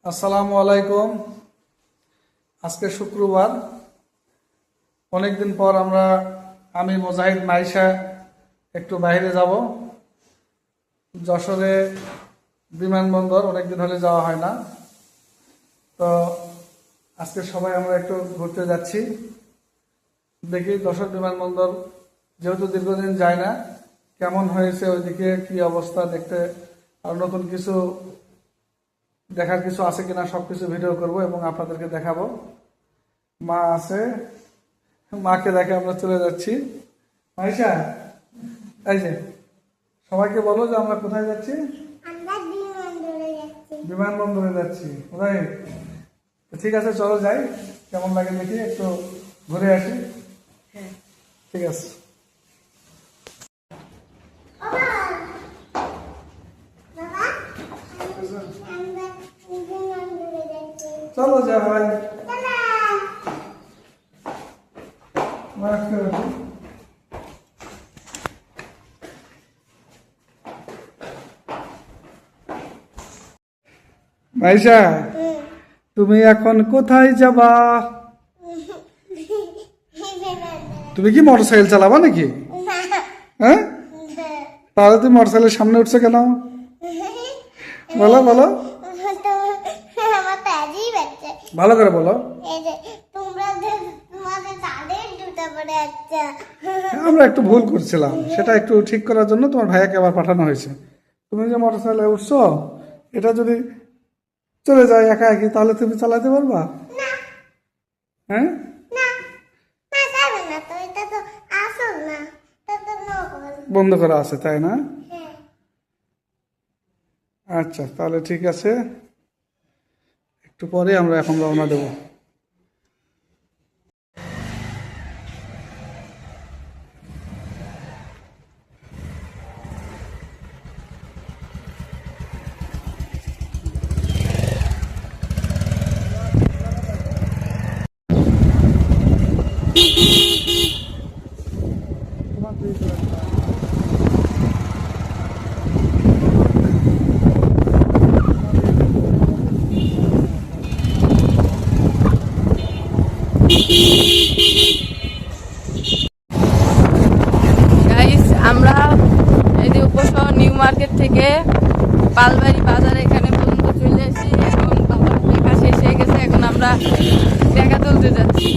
আসসালামু আলাইকুম। আজকে শুক্রবার। অনেকদিন পর আমি মুজাহিদ মাইশা একটু বাইরে যাব। যশোরে বিমানবন্দর অনেকদিন হলে যাওয়া হয় না, তো আজকে সবাই আমরা একটু ঘুরতে যাচ্ছি। দেখি যশোর বিমানবন্দর যেহেতু দীর্ঘদিন যায় না, কেমন হয়েছে, ওইদিকে কি অবস্থা, দেখতে আর নতুন কিছু দেখার কিছু আছে কিনা সবকিছু ভিডিও করব এবং আপনাদেরকে দেখাবো। মা আছে, মাকে দেখে আমরা চলে যাচ্ছি। মাইশা, এই যে সবাইকে বলো যে আমরা কোথায় যাচ্ছি। বিমানবন্দরে যাচ্ছি। কোথায়? ঠিক আছে, চলো যাই। কেমন লাগে দেখি, একটু ঘুরে আসি। ঠিক আছে, চলো যাই ভাই। মাইশা, তুমি এখন কোথায় যাবা? তুমি কি মোটরসাইকেল চালাবা নাকি? হ্যাঁ, তাহলে তুমি মোটরসাইকেলের সামনে উঠছো কেন? বলো বলো, ভালো করে বলো। আমরা একটু ভুল করছিলাম, সেটা একটু ঠিক করার জন্য তোমার ভাইয়াকে আবার পাঠানো হয়েছে। তুমি যে মোটরসাইকেলে উঠছো, এটা যদি চলে যায় একা একই, তাহলে তুমি চালাতে পারবা? হ্যাঁ, বন্ধ করা আছে তাই না? আচ্ছা, তাহলে ঠিক আছে, একটু পরে আমরা এখন রওনা দেব। আমরা এই যে উপশহর নিউ মার্কেট থেকে পালবাড়ি বাজার এখানে পর্যন্ত চলে এসেছি এবং বাবার দেখা শেষ হয়ে গেছে। এখন আমরা টাকা তুলতে যাচ্ছি।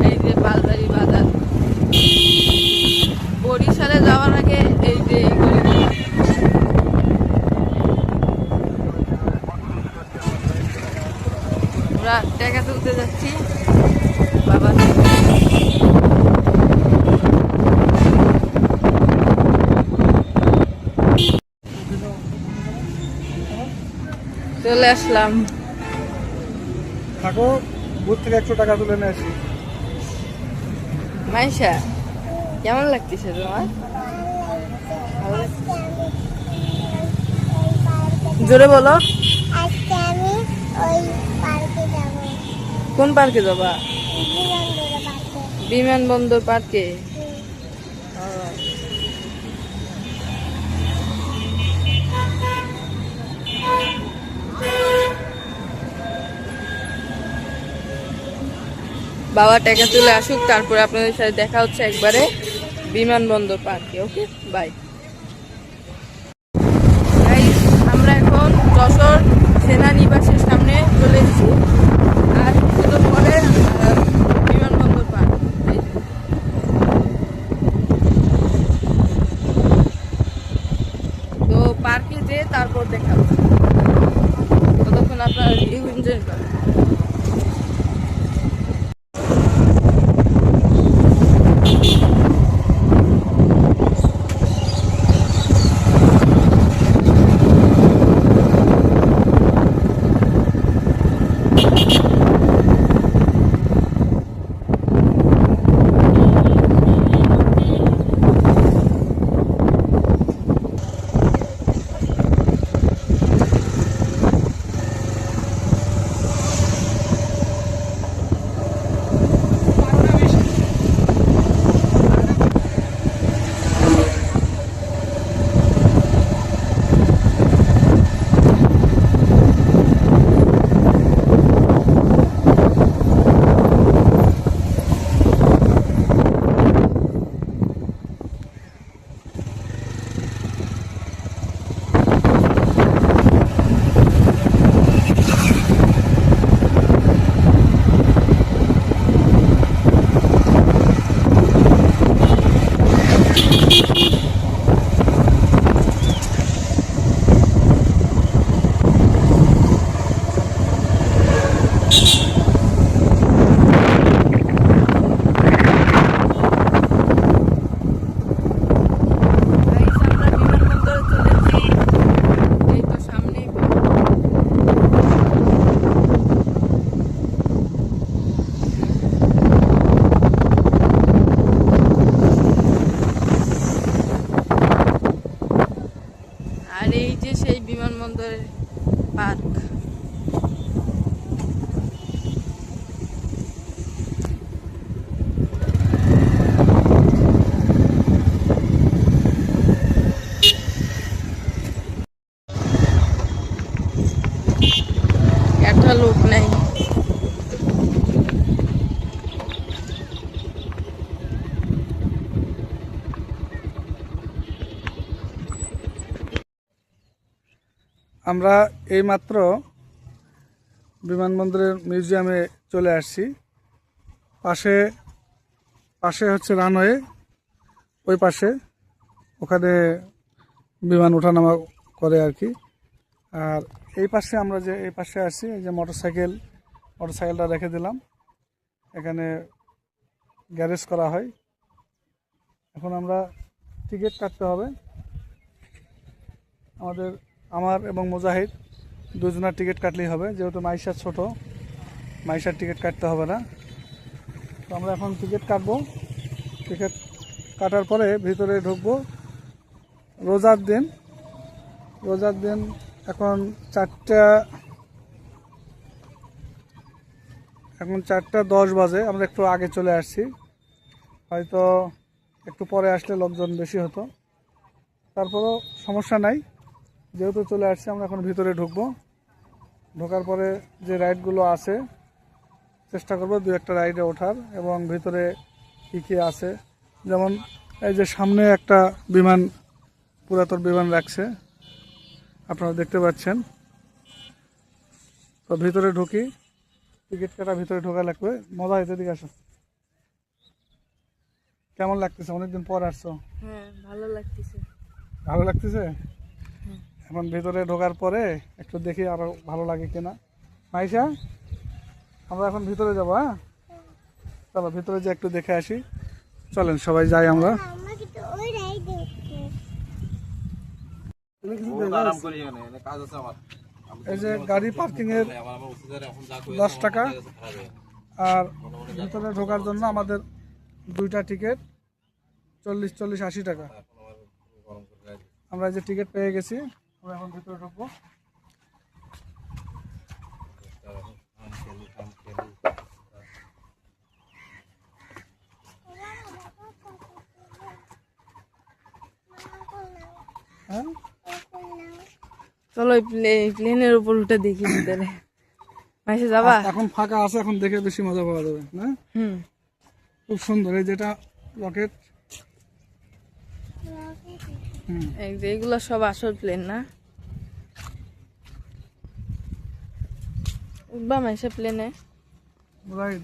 এই যে পালবাড়ি বাজার, বরিশালে যাওয়ার আগে এই যে আমরা টাকা তুলতে যাচ্ছি বাবা। চলে আসলাম। থাকো, বুথ থেকে 100 টাকা তুলে নিয়ে আসি। মাইশা, কেমন লাগতেছে তোমার? জোরে বলো। আজকে আমি ওই পার্কে যাব। কোন পার্কে যাবা? বিমানবন্দর পার্কে। বিমানবন্দর পার্কে। বাবা টাকা তুলে আসুক, তারপরে আপনাদের সাথে দেখা হচ্ছে একবারে বিমানবন্দর পার্কে। ওকে, বাই। আমরা এখন যশোর সেনানিবাসের সামনে চলে এসেছি, আর কিছুক্ষণ পরে বিমানবন্দর পার্ক। তো পার্কে যেয়ে তারপর দেখা হচ্ছে। ততক্ষণ আপনারা এনজয় করেন। বিমানবন্দরের পার্ক। একটা লোক নাই। আমরা এইমাত্র বিমানবন্দরের মিউজিয়ামে চলে আসছি। পাশে পাশে হচ্ছে রানওয়ে, ওই পাশে ওখানে বিমান ওঠানামা করে আর কি। আর এই পাশে আমরা যে এই পাশে আসছি, এই যে মোটরসাইকেলটা রেখে দিলাম, এখানে গ্যারেজ করা হয়। এখন আমরা টিকিট কাটতে হবে। আমার এবং মুজাহিদ দুজনের টিকিট কাটলেই হবে, যেহেতু মাইশা ছোট, মাইশার টিকিট কাটতে হবে না। তো আমরা এখন টিকিট কাটবো। টিকিট কাটার পরে ভিতরে ঢুকবো। রোজার দিন এখন 4:10 বাজে। আমরা একটু আগে চলে আসছি, হয়তো একটু পরে আসলে লোকজন বেশি হতো। তারপরেও সমস্যা নাই, যেহেতু চলে আসছি আমরা এখন ভিতরে ঢুকবো। ঢোকার পরে যে রাইডগুলো আছে চেষ্টা করবো 2-1টা রাইডে ওঠার, এবং ভিতরে কী কী আছে, যেমন এই যে সামনে একটা পুরাতন বিমান রাখছে, আপনারা দেখতে পাচ্ছেন। তো ভিতরে ঢুকি, টিকিট কাটা ভিতরে ঢোকা লাগবে। মজা হয়েছে, দিকে আসো। কেমন লাগতেছে? অনেকদিন পর আসছো। হ্যাঁ, ভালো লাগতেছে। ভালো লাগতেছে? এখন ভিতরে ঢোকার পরে একটু দেখি আরো ভালো লাগে কিনা। মাইশা, আমরা এখন ভিতরে যাবো। হ্যাঁ, চলো ভিতরে যে একটু দেখে আসি। চলেন সবাই যাই আমরা। আমাকে তো ওই রাইডে উঠতে। এই যে গাড়ি পার্কিং এর 10 টাকা, আর ভিতরে ঢোকার জন্য আমাদের 2টা টিকিট 40-80 টাকা। আমরা যে টিকিট পেয়ে গেছি, আমরা এখন ভিতরে ঢুকবো। হ্যাঁ, চলো প্লেনের উপর উঠে দেখি ভিতরে। মাসে যাবা? এখন ফাঁকা আছে, এখন দেখে বেশি মজা পাওয়া যাবে না। খুব সুন্দর, এই যেটা রকেট। এই যে এগুলো সব আসল প্লেন না? উঠবা মাসে প্লেনে?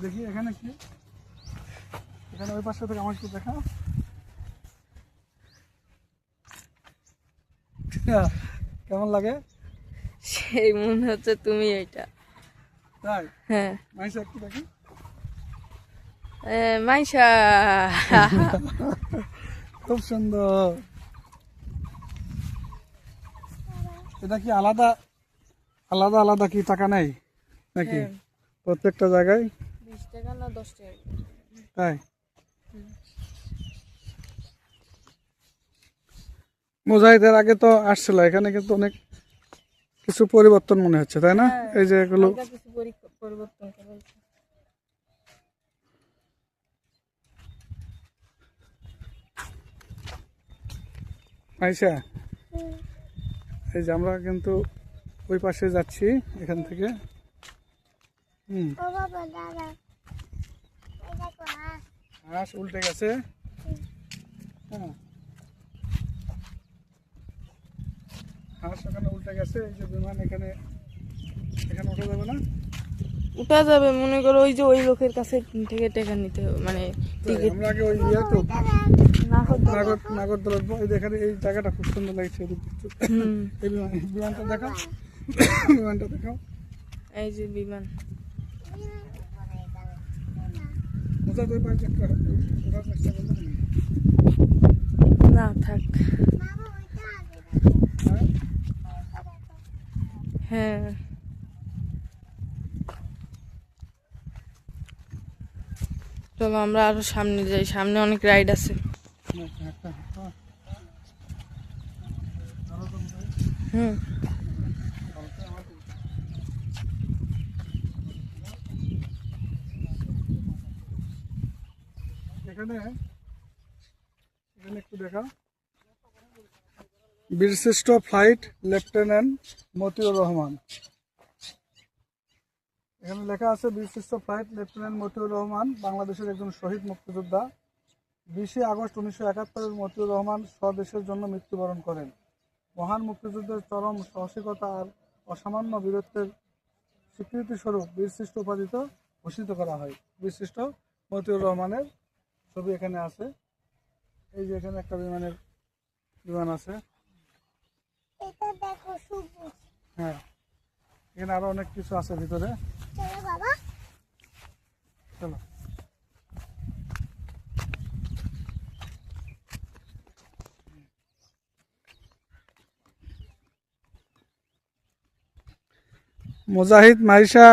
দেখি এখানে কি, এখানে ওই পাশে থেকে আমার একটু দেখা। কেমন লাগে? সেই মনে হচ্ছে তুমি এটা। তাই? হ্যাঁ, মাইশা একটু দেখি। মাইশা। খুব সুন্দর। এটা কি আলাদা আলাদা কি টাকা নেই নাকি? হ্যাঁ। প্রত্যেকটা জায়গায় 20 টাকা না 10 টাকা? তাই? মুজাহিদের আগে তো আসছিল এখানে, কিন্তু অনেক কিছু পরিবর্তন মনে হচ্ছে, তাই না? এই যে এগুলো হালকা কিছু পরিবর্তন করা হয়েছে। আইসা, এই যে আমরা কিন্তু ওই পাশে যাচ্ছি এখান থেকে। ও বাবা দাদা, এই দেখো হাঁস উল্টে গেছে। হ্যাঁ, হাঁস ওখানে উল্টে গেছে। এই যে বিমান এখানে উঠে যাবে না? উঠা যাবে, মনে করো ওই যে ওই লোকের কাছে থেকে টাকা নিতে হবে, মানে টিকিট। আমরা আগে ওই তো না নাগরদোলার এখানে এই জায়গাটা খুব সুন্দর লাগছে। এই বিমানটা দেখাও, বিমানটা দেখাও। এই যে বিমান। ওটা তো পাঁচ একটা ওঠার চেষ্টা করবো না। না থাক। বাবা ওইটা আগে হ্যাঁ, চলো আমরা আরো সামনে যাই, সামনে অনেক রাইড আছে। একটা হুম। এখানে এখানে একটু দেখা, বীরশ্রেষ্ঠ ফ্লাইট লেফটেন্যান্ট মতিউর রহমান। এখানে লেখা আছে বীরশ্রেষ্ঠ ফ্লাইট লেফটেন্যান্ট মতিউর রহমান বাংলাদেশের একজন শহীদ মুক্তিযোদ্ধা। 20 আগস্ট 1971 মতিউর রহমান স্বদেশের জন্য মৃত্যুবরণ করেন। মহান মুক্তিযুদ্ধের চরম সাহসিকতা আর অসামান্য বীরত্বের স্বীকৃতিস্বরূপ বীরশ্রেষ্ঠ উপাধিতে ভূষিত করা হয়। বীরশ্রেষ্ঠ মতিউর রহমানের ছবি এখানে আছে। এই যে এখানে একটা বিমান আছে। এটা দেখো সবুজ। হ্যাঁ, এখানে আরো অনেক কিছু আছে ভিতরে। চলো বাবা। চলো। মুজাহিদ মাইশা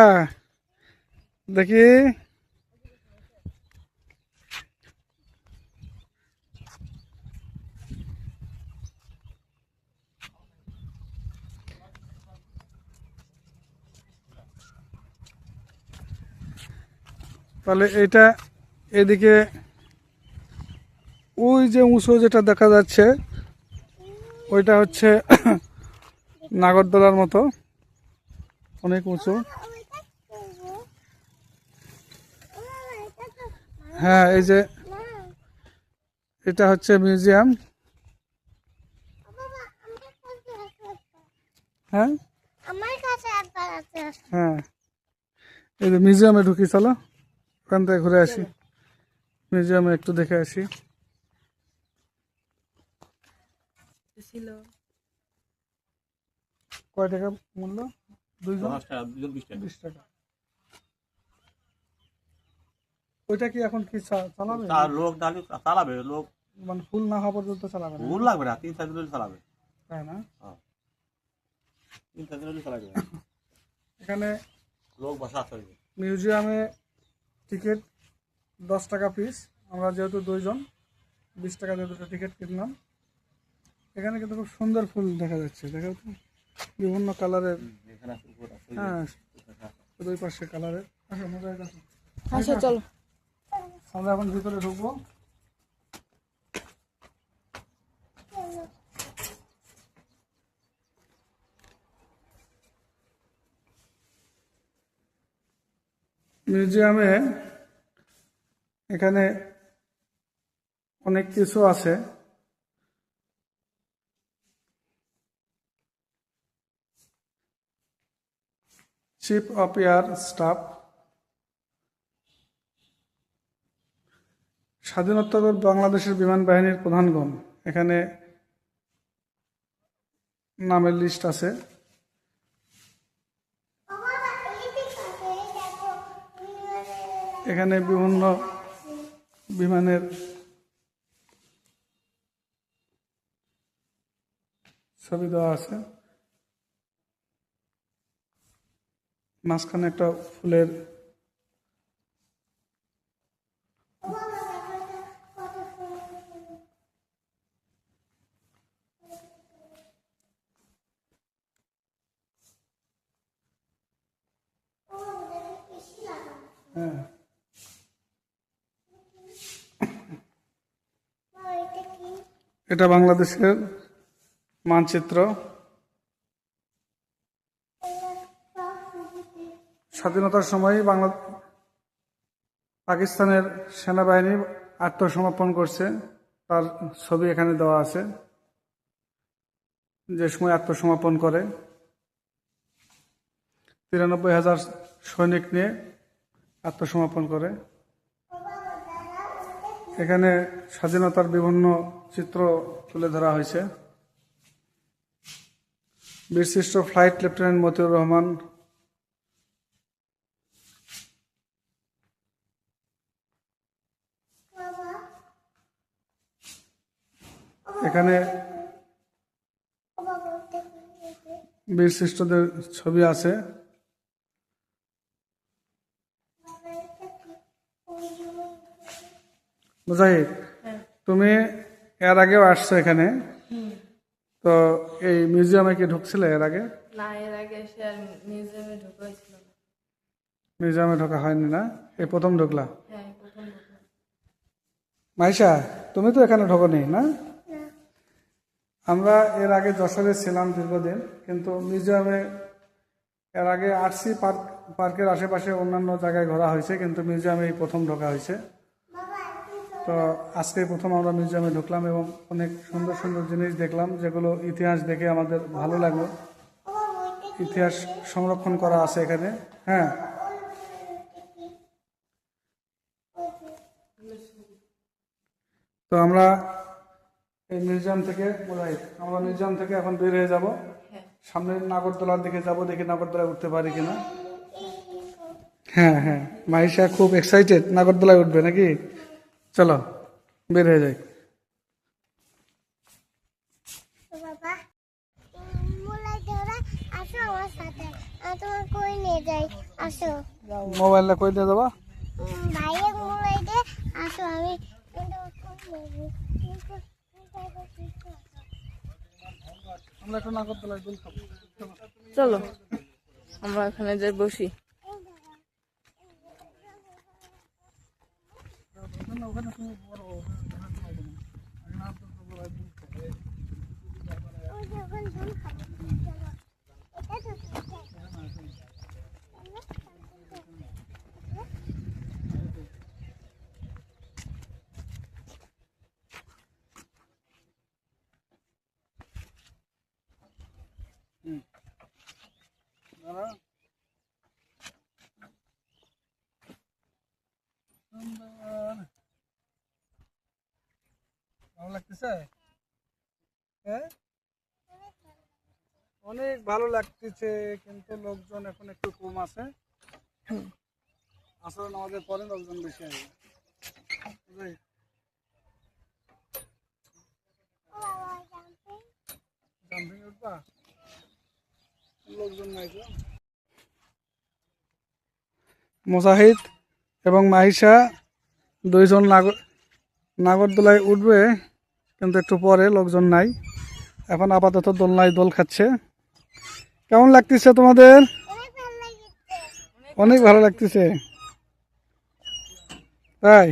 দেখি, তাহলে এটা এদিকে ওই যে উঁচু যেটা দেখা যাচ্ছে ওইটা হচ্ছে নাগরদোলার মতো অনেক উঁচু। ওইটা করবো। এটা তো হ্যাঁ, এই যে না। এটা হচ্ছে মিউজিয়াম। বাবা আমার কাছে আছে। হ্যাঁ আমার কাছে একবার আছে। হ্যাঁ, এই যে মিউজিয়ামে ঢুকি, চলো ওখান থেকে ঘুরে আসি, মিউজিয়ামে একটু দেখে আসি। ছিল কয় টাকা মূল্য? 20 টাকা। 20 টাকা। ওইটা কি এখন কি চালাবে? তার লোক ডালি চালাবে, লোক মানে ফুল না হওয়া পর্যন্ত চালাবে না? ভুল লাগবে না, 3-4 দিন চালাবে। তাই না? 3-4 দিন চালাবে, এখানে লোক বসা আছে। মিউজিয়ামে টিকিট 10 টাকা পিস। আমরা যেহেতু 2 জন, 20 টাকা দিয়ে দুটো টিকিট কিনলাম। এখানে কিন্তু খুব সুন্দর ফুল দেখা যাচ্ছে, দেখা যাচ্ছে বিভিন্ন কালারের। এখানে আছে, উপর আছে। হ্যাঁ, দুই পাশে কালারের। আসো, মজা আছে। আচ্ছা চলো। আমরা এখন ভিতরে ঢুকবো। মিউজিয়ামে এখানে অনেক কিছু আছে। চিফ অফ এয়ার স্টাফ, স্বাধীনোত্তর বাংলাদেশের বিমান বাহিনীর প্রধানগণ, এখানে নামের লিস্ট আছে। বাবা এই দিকে দেখো। এখানে বিভিন্ন বিমানের ছবি দেওয়া আছে। মাঝখানে একটা ফুলের হ্যাঁ, এটা কি? এটা বাংলাদেশের মানচিত্র। স্বাধীনতার সময় পাকিস্তানের সেনাবাহিনী আত্মসমর্পণ করছে, তার ছবি এখানে দেওয়া আছে। যে সময় আত্মসমর্পণ করে 93,000 সৈনিক নিয়ে আত্মসমর্পণ করে। এখানে স্বাধীনতার বিভিন্ন চিত্র তুলে ধরা হয়েছে। বীরশ্রেষ্ঠ ফ্লাইট লেফটেন্যান্ট মতিউর রহমান, এখানে বীরশ্রেষ্ঠদের ছবি আছে। মুজাহিদ, তুমি এর আগেও আসছো এখানে, তো এই মিউজিয়ামে কি ঢুকছিলে এর আগে? না, এর আগে এসে আর মিউজিয়ামে ঢোকা হয়েছিল না। মিউজিয়ামে ঢোকা হয়নি না, এই প্রথম ঢুকলা? হ্যাঁ, প্রথম ঢোকা। মাইশা, তুমি তো এখানে ঢোকনি না? আমরা এর আগে যশোরে ছিলাম দীর্ঘদিন, কিন্তু মিউজিয়ামে এর আগে আসছি। পার্কের আশেপাশে অন্যান্য জায়গায় ঘোরা হয়েছে, কিন্তু মিউজিয়ামে এই প্রথম ঢোকা হয়েছে। তো আজকে প্রথম আমরা মিউজিয়ামে ঢুকলাম এবং অনেক সুন্দর সুন্দর জিনিস দেখলাম, যেগুলো ইতিহাস দেখে আমাদের ভালো লাগলো। ইতিহাস সংরক্ষণ করা আছে এখানে। হ্যাঁ, তো আমরা এই মিউজিয়াম থেকে এখন বের হয়ে যাব, সামনে নাগরদোলার দিকে যাব, দেখি নাগরদোলায় উঠতে পারি কিনা। হ্যাঁ হ্যাঁ, মাইশা খুব এক্সাইটেড, নাগরদোলায় উঠবে নাকি? চলো বের হয়ে যাই। বাবা মোলাই দেওরা আসো আমার সাথে, আমি তোমার কই নিয়ে যাই, আসো। মোবাইলটা কই দিয়ে দেবা? ভাইয়ের মোলাই দে, আসো। আমি আমরা একটু নাগরদোলায় দুল খাবো। চলো আমরা এখানে যাই বসি। ভালো লাগতেছে? হ্যাঁ, অনেক ভালো লাগতেছে, কিন্তু লোকজন এখন একটু কম আছে। আসলে আমাদের পরে লোকজন বেশি আসবে। জাম্পিং উঠবা? লোকজন নাই তো। মুজাহিদ এবং মাহিশা দুইজন নাগরদোলায় উঠবে, কিন্তু একটু পরে, লোকজন নাই এখন। আপাতত দোলনায় দোল খাচ্ছে। কেমন লাগতেছে তোমাদের? অনেক ভালো লাগতেছে, তাই?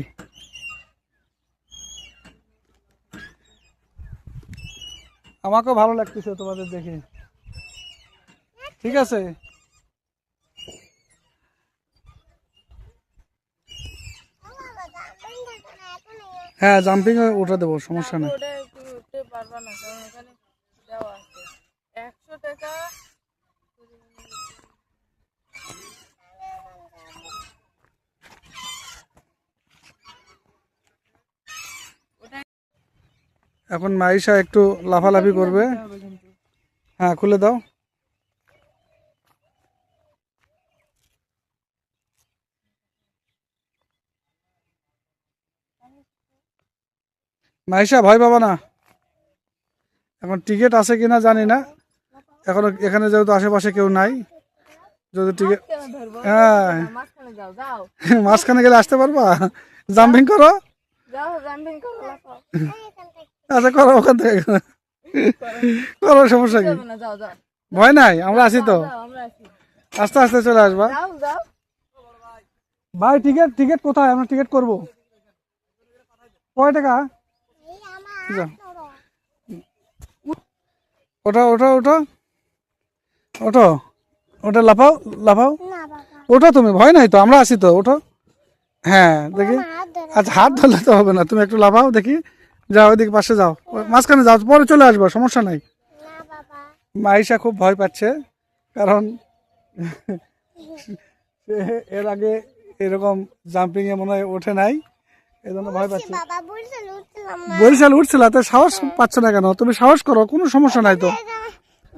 আমাকেও ভালো লাগতেছে তোমাদের দেখে। ঠিক আছে, হ্যাঁ জাম্পিং উঠে দেবো, সমস্যা নেই। ওটা তুমি উঠতে পারবা না, কারণ এখানে দেওয়া আছে 100 টাকা। এখন মাইশা একটু লাফালাফি করবে। হ্যাঁ, খুলে দাও। মাইশা ভয় পাবা না। এখন টিকিট আছে কিনা জানি না, এখন এখানে যেহেতু আশেপাশে কেউ নাই, যদি টিকিট, হ্যাঁ মাঝখানে যাও, যাও মাঝখানে গেলে আসতে পারবা? জাম্পিং করো, যাও, জাম্পিং করো, লাফাও। আচ্ছা করো, ওখান থেকে করো, সমস্যা কি? যাবে না, যাও যাও ভয় নাই, আমরা আছি তো, যাও, আমরা আছি। আস্তে আস্তে চলে আসবা। যাও যাও। ভাই টিকিট কোথায়? আমরা টিকিট করবো। কয় টাকা? যাও, ওঠো ওঠো ওঠো ওঠো, ওটা লাফাও লাফাও, না বাবা, ওঠো, তুমি ভয় নাই তো, আমরা আছি তো, ওঠো। হ্যাঁ দেখি, হাত ধরে। আচ্ছা হাত ধরলে তো হবে না, তুমি একটু লাফাও দেখি। যাও ওইদিকে পাশে যাও, ওই মাঝখানে যাও, পরে চলে আসবো, সমস্যা নাই। না বাবা, মাইশা খুব ভয় পাচ্ছে, কারণ সে এর আগে এরকম জাম্পিং এ মনে হয় ওঠে নাই, এই জন্য ভয় পাচ্ছে। বাবা বলছিল উঠছিলাম না। বরিশাল উঠছিল, তো সাহস পাচ্ছ না কেন? তুমি সাহস করো, কোনো সমস্যা নাই তো,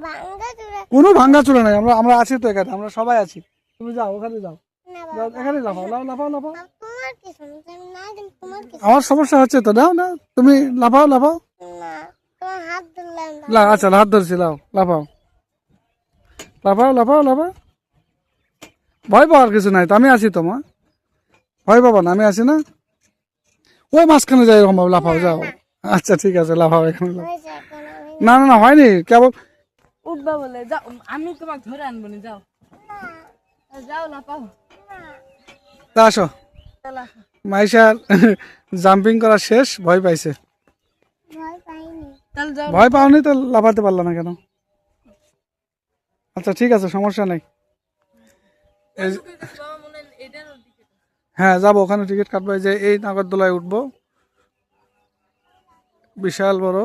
ভাঙ্গা চুরা। কোনো ভাঙ্গা চলে নাই, আমরা আছি তো এখানে, আমরা সবাই আছি। তুমি যাও, ওখানে যাও, না যাও, বাবা, এখানে লাফাও, লাফাও লাফাও। তোমার কি সমস্যা? আমি না জানি তোমার কি আমার সমস্যা হচ্ছে তো, নাও না, তুমি লাফাও লাফাও। না, তোমার হাত ধরলাম। আচ্ছা হাত ধরছি, লাও লাফাও লাফাও লাফাও লাফাও। ভয় পাওয়ার কিছু নাই তো, আমি আছি তো মা, ভয় পাবো না, আমি আছি না। ওই মাঝখানে যাই, এরকম ভাবে লাফাও, যাও। আচ্ছা ঠিক আছে, লাফাও এখানে লাফাও। হয়েছে এখন আমি না না না, হয়নি, কেবল উঠবা বলে যাও, আমি তোমাকে ধরে আনবো নি, যাও যাও, লাফাও। তা আসো, চলো আসো। মাইশার জাম্পিং করা শেষ, ভয় পাইছে। ভয় পাইনি। তাহলে যাও। ভয় পাওনি তো লাফাতে পারলা না কেন? আচ্ছা ঠিক আছে, সমস্যা নেই। এই- হ্যাঁ যাবো, ওখানে টিকিট কাটবো। এই যে এই নাগরদোলায় উঠবো, বিশাল বড়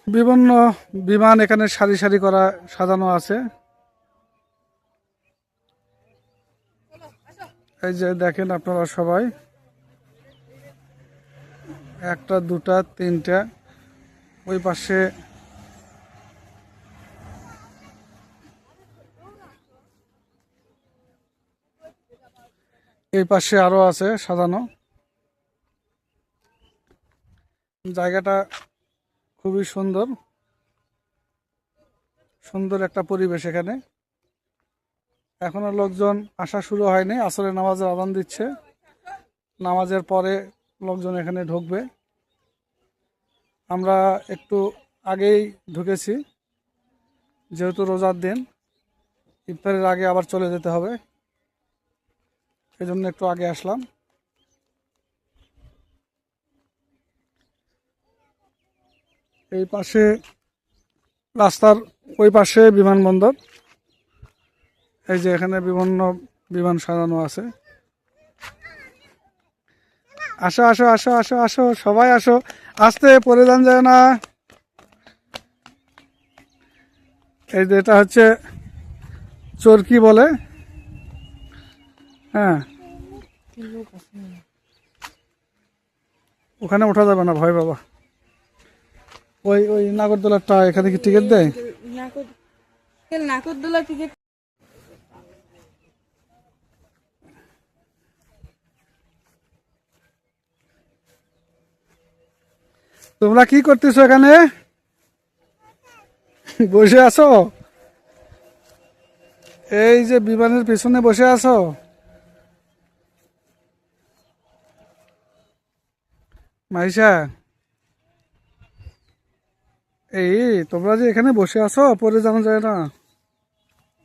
বিভিন্ন বিমান এখানে সারি সারি করা সাজানো আছে। এই যে দেখেন আপনারা সবাই, একটা দুটা তিনটা, ওই পাশে এই পাশে আরো আছে সাজানো। জায়গাটা খুবই সুন্দর, সুন্দর একটা পরিবেশ এখানে। এখনো লোকজন আসা শুরু হয়নি, আসলে নামাজের আযান দিচ্ছে, নামাজের পরে লোকজন এখানে ঢুকবে। আমরা একটু আগেই ঢুকেছি, যেহেতু রোজার দিন, ইফতারের আগে আবার চলে যেতে হবে, এই জন্য একটু আগে আসলাম। এই পাশে রাস্তার ওই পাশে বিমানবন্দর। এই যে এখানে বিভিন্ন বিমান সাজানো আছে। আসো আসো আসো আসো আসো, সবাই আসো, আসতে পড়ে যান যায় না। এই যে এটা হচ্ছে চরকি বলে, হ্যাঁ ওখানে ওঠা যাবে না, ভয় বাবা। ওই ওই নাগরদোলাটা, এখানে কি টিকিট দেয়? নাকরদোলা টিকিট। তোমরা কি করতেছো এখানে? বসে আছো? এই যে বিমানের পিছনে বসে আছো? মাইশা, এই তোমরা যে এখানে বসে আছো, পরে জানা যায় না?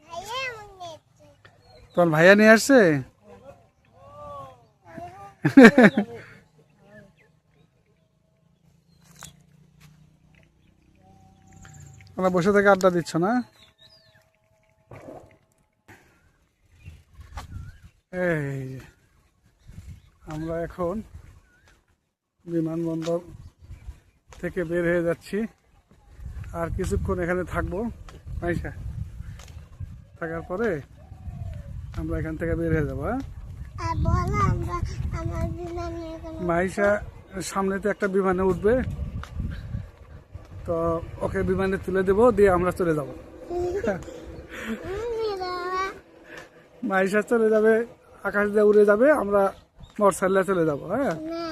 ভাইয়া আমাকে নিয়েছে। তোমার ভাইয়া নিয়ে আসছে? তোমরা বসে থেকে আড্ডা দিচ্ছ না? এই আমরা এখন বিমানবন্দর থেকে বের হয়ে যাচ্ছি, আর কিছুক্ষণ এখানে থাকবো মাইশা, থাকার পরে আমরা এখান থেকে বের হয়ে যাবো। হ্যাঁ, আর বলো আমরা আমার বিমানের কোনো মাইশা সামনেতে একটা বিমানে উঠবে, তো ওকে বিমানে তুলে দেবো, দিয়ে আমরা চলে যাব। বাবা। মাইশা চলে যাবে, আকাশ দিয়ে উড়ে যাবে, আমরা মোটরসাইকেলে চলে যাবো। হ্যাঁ, না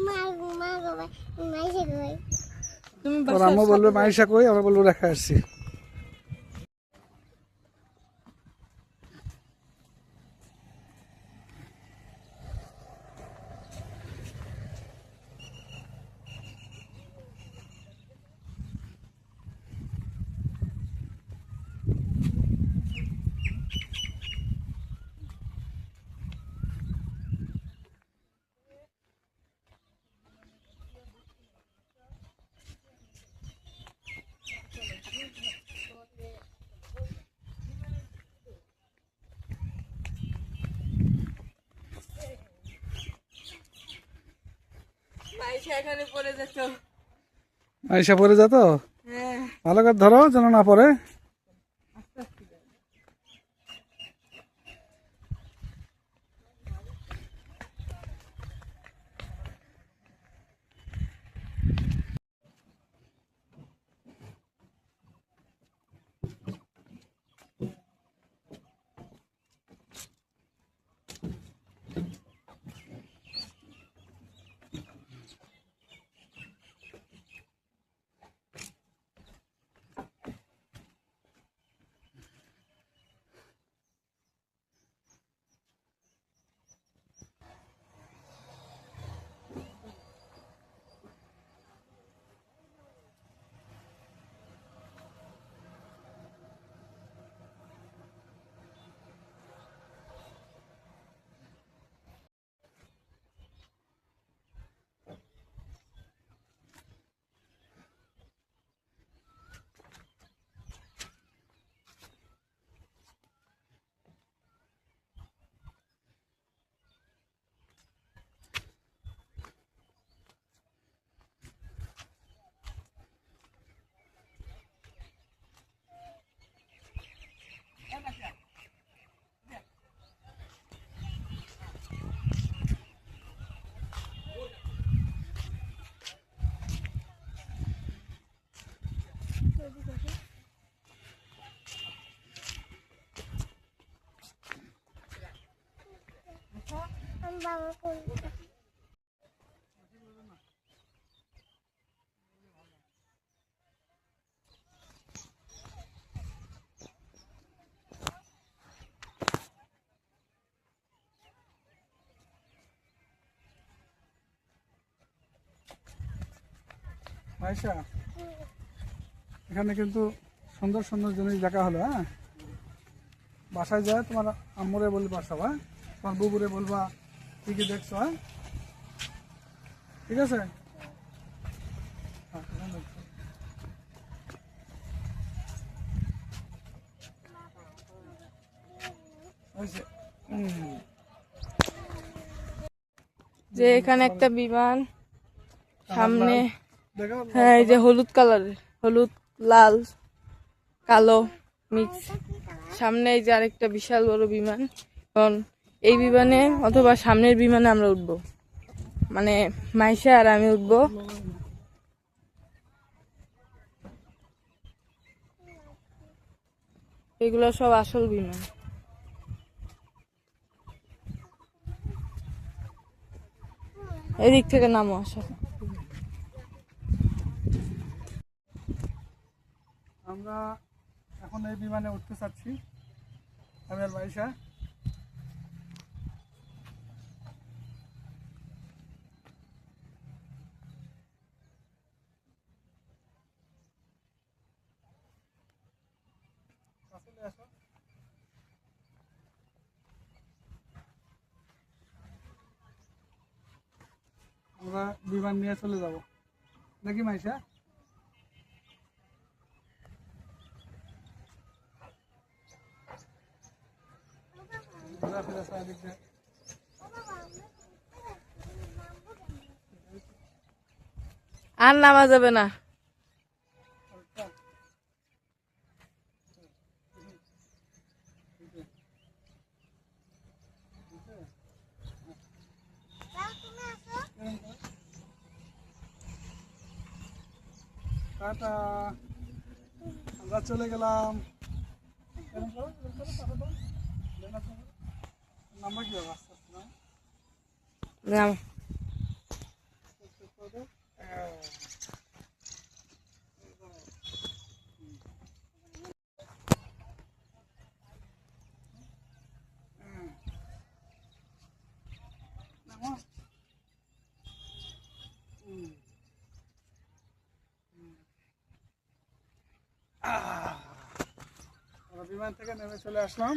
মা মা গো মাইসে গো। তুমি ওর আম্মু বলবে মাইশা কই, আমরা বলবো রেখে আসছি। মাইশা এখানে পড়ে যাচ্ছ। মাইশা পরে যা তো, হ্যাঁ। ভালো করে ধরো যেন না পড়ে। বাবা কোন আয়শা, এখানে কিন্তু সুন্দর সুন্দর জিনিস দেখা হলো। হ্যাঁ, বাসায় যায় তোমার আম্মুরে বলবা সব, হ্যাঁ, তোমার বুবুরে বলবা কি কি দেখছো। হ্যাঁ, ঠিক আছে। হ্যাঁ, এখানে দেখছো। হয়েছে? যে এখানে একটা বিমান, সামনে দেখো, হ্যাঁ এই যে হলুদ কালারের, হলুদ লাল কালো মিক্স। সামনে এই যে আরেকটা বিশাল বড় বিমান। কারণ এই বিমানে অথবা সামনের বিমানে আমরা উঠবো, মানে মাইশা আর আমি উঠবো। এগুলো সব আসল বিমান। এদিক থেকে নামো আসো। আমরা এখন এই বিমানে উঠতে চাচ্ছি, আমি আর মাইশা। আসলে আসো। আমরা বিমান নিয়ে চলে যাব নাকি মাইশা? ঘোরাফেরা চারিদিক দিয়ে। আর নামা যাবে না। টাটা, আমরা চলে গেলাম। নাম্বার কি হবে? আস্তে আস্তে নাও। নাম নামো। আমরা বিমান থেকে নেমে চলে আসলাম।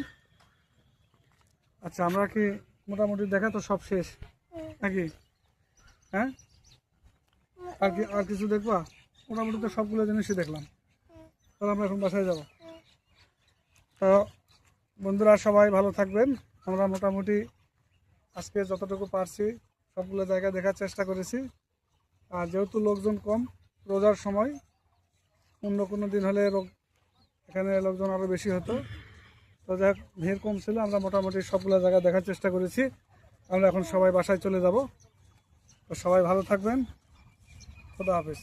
আচ্ছা, আমরা কি মোটামুটি দেখা তো সব শেষ নাকি? হ্যাঁ, আর কিছু দেখবা? মোটামুটি তো সবগুলো জিনিসই দেখলাম। তাহলে আমরা এখন বাসায় যাব। তো বন্ধুরা সবাই ভালো থাকবেন। আমরা মোটামুটি আজকে যতটুকু পারছি সবগুলো জায়গা দেখার চেষ্টা করেছি। আর যেহেতু লোকজন কম, রোজার সময়, অন্য কোনো দিন হলে এখানে লোকজন আরও বেশি হতো। তো যাক, ভিড় কম ছিল, আমরা মোটামুটি সবগুলো জায়গা দেখার চেষ্টা করেছি। আমরা এখন সবাই বাসায় চলে যাব। তো সবাই ভালো থাকবেন। খোদা হাফেজ।